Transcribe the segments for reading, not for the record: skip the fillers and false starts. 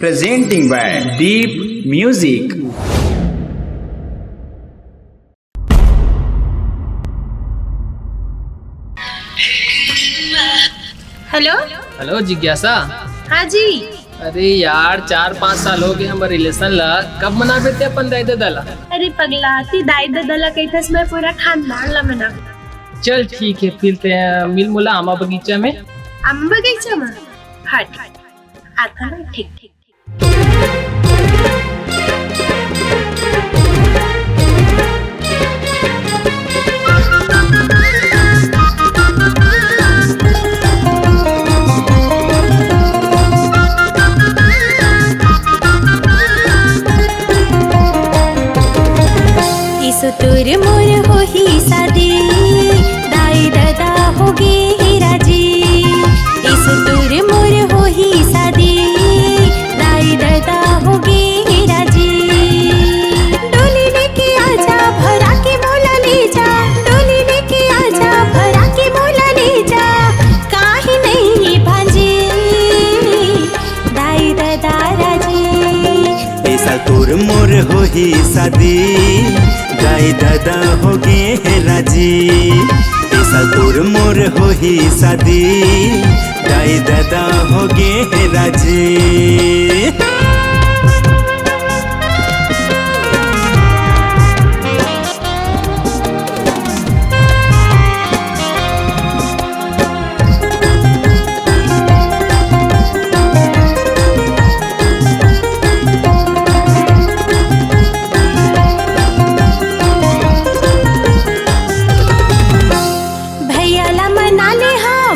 presenting by Deep Music. Hello hello जिज्ञासा। हाँ जी। अरे यार 4-5 साल हो गए हमारे रिलेशन ला, कब मना थे अपन दाई दादा? अरे पगला ती दाई दादा कहते मैं पूरा खानदान ला मना। चल ठीक है, फिर मिल मुला आमा बगीचा में। आम बगीचा में हट आता ना। ठीक ठीक। तुर मोर हो ही शादी दाई दादा हो गे राजी। इस तुर मोर हो ही शादी दाई दादा हो गे राजी। डोली लेके आजा भरा के मोला ले जा, डोली लेके आजा भरा के मोला ले जा। काहे नहीं भांजे दाई दादा राजी। ऐसा तुर मोर हो ही शादी दाई दादा हो गे राजी। ऐसा तोर मोर हो ही शादी दाई दादा हो गे राजी।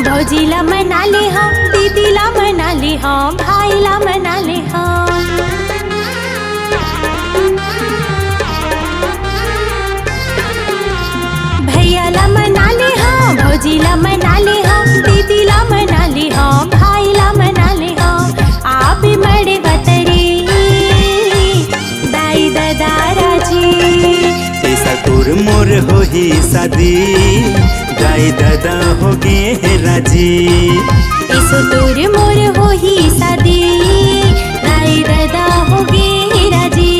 भौजीला मना ले हम, दीदीला मना ले हम, भाईला मना ले हम। भैयाला मना ले हम, भौजीला मना ले हम, दीदीला मना ले हम, भाईला मना ले हम। आप मरे बतरे दाई दादा राजी। ऐसा तोर मोर हो ही शादी दाई दादा हो गे राजी। इस तोर मोर हो ही शादी दाई दादा हो गे राजी।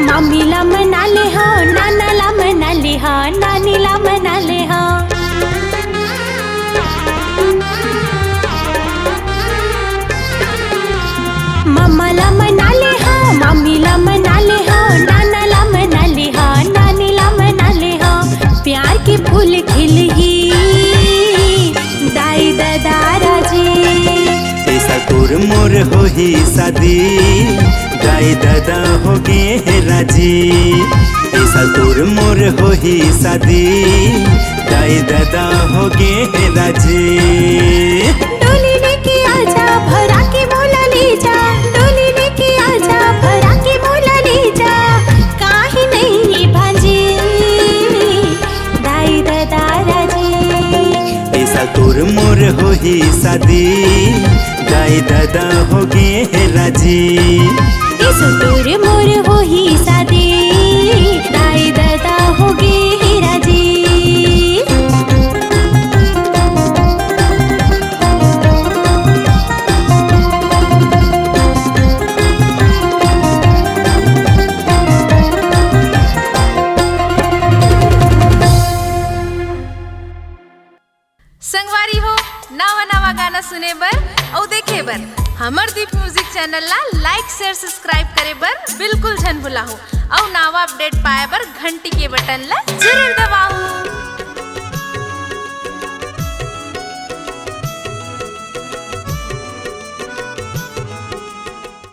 मम्मीला मना ले हाँ, नानाला मना ले हाँ, नानीला मना ले हाँ। मम्माला मना ले हाँ, मम्मीला मना ले हाँ, नानाला मना ले हाँ, नानीला मना ले हाँ। प्यार के फूल खिल ही दाई दादा राजी। ऐसा तोर मोर हो ही शादी दाई दादा हो गे राजी। ऐसा तोर मोर हो ही शादी दाई दादा हो गे राजी। डोली लेके आजा भरा के मोला ले जा, डोली लेके आजा भरा के मोला ले जा। काहे नहीं भांजे दाई दादा राजी। ऐसा तोर मोर हो ही शादी दाई दादा हो गे राजी। इस तोर मोर हो ही शादी दाई दादा हो गे राजी। संगवारी हो नवा नवा गाना सुने बर और देखे बर हमर दीप म्यूजिक चैनल ला लाइक शेयर सब्सक्राइब करे बर बिल्कुल झन भुलाहू और नवा अपडेट पाए बर घंटी के बटन ला जरूर दबाओ।